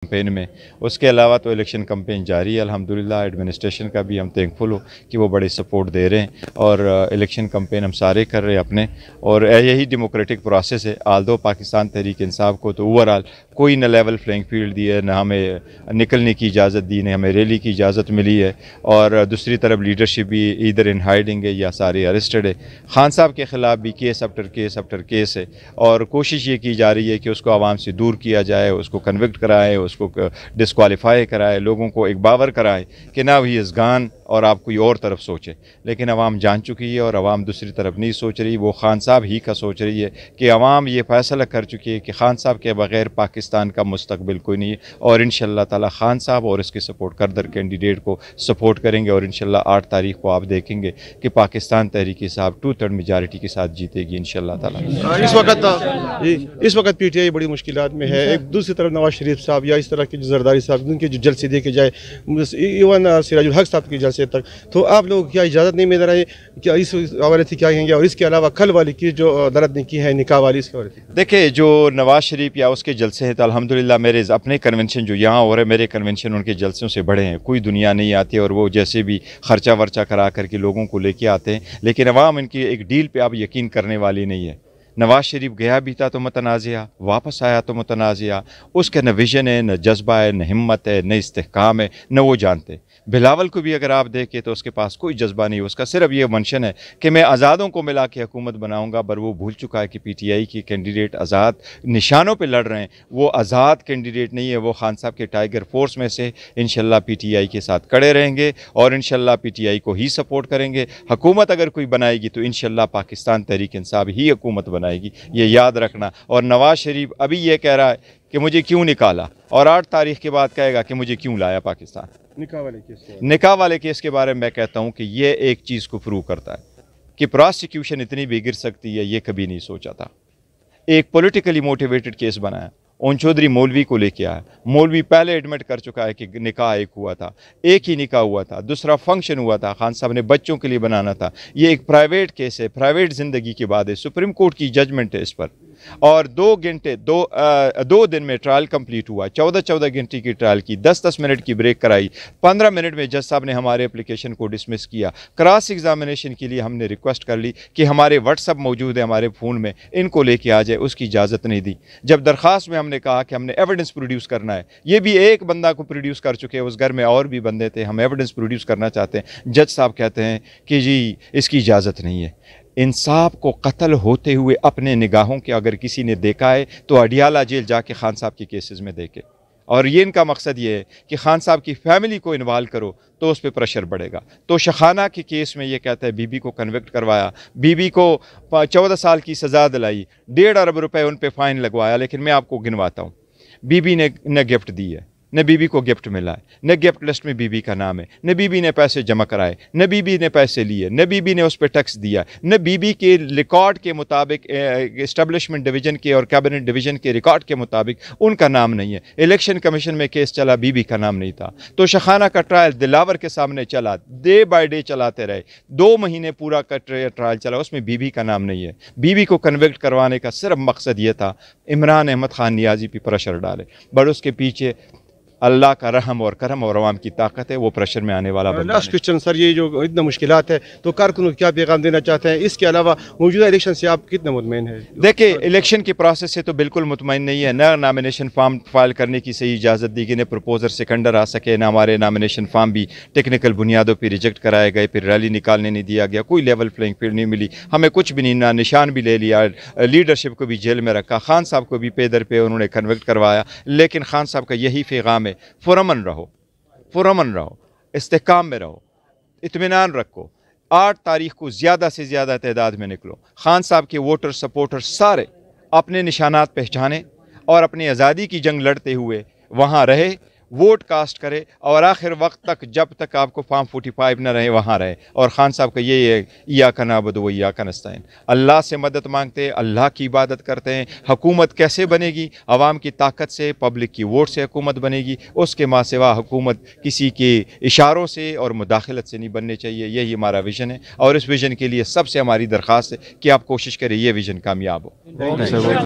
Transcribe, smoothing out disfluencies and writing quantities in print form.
Campaign میں. اس کے علاوہ تو الیکشن کمپین جاری ہے الحمدللہ. ایڈمنسٹریشن کا بھی ہم تھینکفل ہو کہ وہ بڑے سپورٹ دے رہے ہیں اور الیکشن کمپین ہم سارے کر رہے ہیں اپنے, اور یہی ڈیموکریٹک پروسیس ہے. آلدو پاکستان تحریک انصاف کو تو اوورآل کوئی نہ لیول پلینگ فیلڈ دی ہے, نہ ہمیں نکلنے کی اجازت دی, نہ ہمیں ریلی کی اجازت ملی ہے, اور دوسری طرف لیڈرشپ بھی ادھر ان ہائیڈنگ ہے یا سارے ارسٹڈ ہے. خان صاحب کے خلاف بھی کیس آفٹر کیس ہے, اور کوشش یہ کی جا رہی ہے کہ اس کو عوام سے دور کیا جائے, اس کو کنوکٹ کرائے, اس کو ڈسکوالیفائی کرائے, لوگوں کو ایک باور کرائے کہ نہ ہی از گان اور آپ کوئی اور طرف سوچے. لیکن عوام جان چکی ہے اور عوام دوسری طرف نہیں سوچ رہی, وہ خان صاحب ہی کا سوچ رہی ہے کہ عوام یہ فیصلہ کر چکی ہے کہ خان صاحب کے بغیر پاکستان کا مستقبل کوئی نہیں ہے, اور انشاءاللہ تعالی خان صاحب اور اس کے سپورٹ کردر کینڈیڈیٹ کو سپورٹ کریں گے, اور انشاءاللہ 8 تاریخ کو آپ دیکھیں گے کہ پاکستان تحریک صاحب 2/3 میجارٹی کے ساتھ جیتے گی انشاءاللہ تعالی. اس وقت پی ٹی آئی بڑی مشکلات میں ہے. ایک دوسری طرف نواز شریف صاحب یا اس طرح کے زرداری صاحب ان کے جو جلسے دیکھے جائے, ایون سراج الحق صاحب کے جلسے تک, تو آپ لوگ کیا اجازت نہیں مل رہے, کیا اس حوالے سے کیا کہیں گے؟ اور اس کے علاوہ کل والی کی جو درد نے کی ہے نکاح والی, اس کے حوالے سے دیکھیں جو نواز شریف یا اس کے جلسے ہیں تو الحمدللہ میرے اپنے کنونشن جو یہاں ہو رہے ہیں, میرے کنونشن ان کے جلسوں سے بڑے ہیں. کوئی دنیا نہیں آتی اور وہ جیسے بھی خرچہ ورچہ کرا کر کے لوگوں کو لے کے آتے ہیں, لیکن عوام ان کی ایک ڈیل پہ اب یقین کرنے والی نہیں ہے. نواز شریف گیا بھی تھا تو متنازعہ, واپس آیا تو متنازعہ. اس کا نہ ویژن ہے, نہ جذبہ ہے, نہ ہمت ہے, نہ استحکام ہے, نہ وہ جانتے. بلاول کو بھی اگر آپ دیکھیں تو اس کے پاس کوئی جذبہ نہیں, اس کا صرف یہ منشن ہے کہ میں آزادوں کو ملا کے حکومت بناؤں گا, پر وہ بھول چکا ہے کہ پی ٹی آئی کی کینڈیڈیٹ آزاد نشانوں پہ لڑ رہے ہیں, وہ آزاد کینڈیڈیٹ نہیں ہے. وہ خان صاحب کے ٹائیگر فورس میں سے انشاءاللہ پی ٹی آئی کے ساتھ کڑے رہیں گے اور انشاءاللہ پی ٹی آئی کو ہی سپورٹ کریں گے. حکومت اگر کوئی بنائے گی تو انشاءاللہ پاکستان تحریک انصاف ہی حکومت بنائے گی, یہ یاد رکھنا. اور نواز شریف ابھی یہ کہہ رہا ہے کہ مجھے کیوں نکالا, اور 8 تاریخ کے بعد کہے گا کہ مجھے کیوں لایا پاکستان. نکاح والے کیس کے بارے میں میں کہتا ہوں کہ یہ ایک چیز کو پروو کرتا ہے کہ پراسیکیوشن اتنی بھی گر سکتی ہے, یہ کبھی نہیں سوچا تھا. ایک پولیٹیکلی موٹیویٹڈ کیس بنایا, اون چودھری مولوی کو لے کے آیا. مولوی پہلے ایڈمٹ کر چکا ہے کہ نکاح ایک ہوا تھا, ایک ہی نکاح ہوا تھا, دوسرا فنکشن ہوا تھا, خان صاحب نے بچوں کے لیے بنانا تھا. یہ ایک پرائیویٹ کیس ہے, پرائیویٹ زندگی کی بات ہے, سپریم کورٹ کی ججمنٹ ہے اس پر. اور 2 دن میں ٹرائل کمپلیٹ ہوا, 14 گھنٹے کی ٹرائل کی, 10 منٹ کی بریک کرائی, 15 منٹ میں جج صاحب نے ہمارے اپلیکیشن کو ڈسمس کیا. کراس ایگزامینیشن کے لیے ہم نے ریکویسٹ کر لی کہ ہمارے واٹس ایپ موجود ہے ہمارے فون میں, ان کو لے کے آ جائے, اس کی اجازت نہیں دی. جب درخواست میں ہم نے کہا کہ ہم نے ایویڈنس پروڈیوس کرنا ہے, یہ بھی ایک بندہ کو پروڈیوس کر چکے, اس گھر میں اور بھی بندے تھے, ہم ایویڈنس پروڈیوس کرنا چاہتے ہیں. جج صاحب کہتے ہیں کہ جی اس کی اجازت نہیں ہے. انصاف کو قتل ہوتے ہوئے اپنے نگاہوں کے اگر کسی نے دیکھا ہے تو اڈیالہ جیل جا کے خان صاحب کی کیسز میں دیکھے. اور یہ ان کا مقصد یہ ہے کہ خان صاحب کی فیملی کو انوالو کرو تو اس پہ پریشر بڑھے گا. تو شخانہ کے کیس میں یہ کہتا ہے بی بی کو کنوکٹ کروایا, بی بی کو 14 سال کی سزا دلائی, 1.5 ارب روپے ان پہ فائن لگوایا. لیکن میں آپ کو گنواتا ہوں, بی بی نے نہ گفٹ دی ہے, نہ بی بی کو گفٹ ملا ہے, نہ گفٹ لسٹ میں بی بی کا نام ہے, نہ بی بی نے پیسے جمع کرائے, نہ بی بی نے پیسے لیے, نہ بی بی نے اس پہ ٹیکس دیا, نہ بی بی کے ریکارڈ کے مطابق اسٹیبلشمنٹ ڈویژن کے اور کیبنٹ ڈویژن کے ریکارڈ کے مطابق ان کا نام نہیں ہے. الیکشن کمیشن میں کیس چلا, بی بی کا نام نہیں تھا. تو شخانہ کا ٹرائل دلاور کے سامنے چلا, ڈے بائی ڈے چلاتے رہے, 2 مہینے پورا کا ٹرائل چلا, اس میں بی بی کا نام نہیں ہے. بی بی کو کنوکٹ کروانے کا صرف مقصد یہ تھا عمران احمد خان نیازی پہ پریشر ڈالے, بٹ اس کے پیچھے اللہ کا رحم اور کرم اور عوام کی طاقت ہے, وہ پریشر میں آنے والا بندہ. لاسٹ کوسچن سر, یہ جو اتنا مشکلات ہے تو کارکنوں کو کیا پیغام دینا چاہتے ہیں؟ اس کے علاوہ موجودہ الیکشن سے آپ کتنے مطمئن ہیں؟ دیکھیں الیکشن کے پروسیس سے تو بالکل مطمئن نہیں ہے. نہ نامینیشن فارم فائل کرنے کی صحیح اجازت دی گئی, نہ پرپوزر سیکنڈر آ سکے, نہ ہمارے نامینیشن فارم بھی ٹیکنیکل بنیادوں پہ ریجیکٹ کرائے گئے, پھر ریلی نکالنے نہیں دیا گیا, کوئی لیول پلینگ فیلڈ نہیں ملی ہمیں, کچھ بھی نہیں, نہ نشان بھی لے لیا, لیڈرشپ کو بھی جیل میں رکھا, خان صاحب کو بھی پے در پہ انہوں نے کنوکٹ کروایا. لیکن خان صاحب کا یہی پیغام ہے, پرامن رہو, استحکام میں رہو, اطمینان رکھو. 8 تاریخ کو زیادہ سے زیادہ تعداد میں نکلو. خان صاحب کے ووٹر سپورٹر سارے اپنے نشانات پہچانے اور اپنی آزادی کی جنگ لڑتے ہوئے وہاں رہے, ووٹ کاسٹ کرے, اور آخر وقت تک جب تک آپ کو فارم 45 نہ رہے وہاں رہے. اور خان صاحب کا یہی ہے, ایاک نعبد و ایاک نستعین, اللہ سے مدد مانگتے ہیں, اللہ کی عبادت کرتے ہیں. حکومت کیسے بنے گی؟ عوام کی طاقت سے, پبلک کی ووٹ سے حکومت بنے گی. اس کے ماں سوا حکومت کسی کے اشاروں سے اور مداخلت سے نہیں بننے چاہیے. یہی ہمارا ویژن ہے, اور اس ویژن کے لیے سب سے ہماری درخواست ہے کہ آپ کوشش کریں یہ ویژن کامیاب ہو.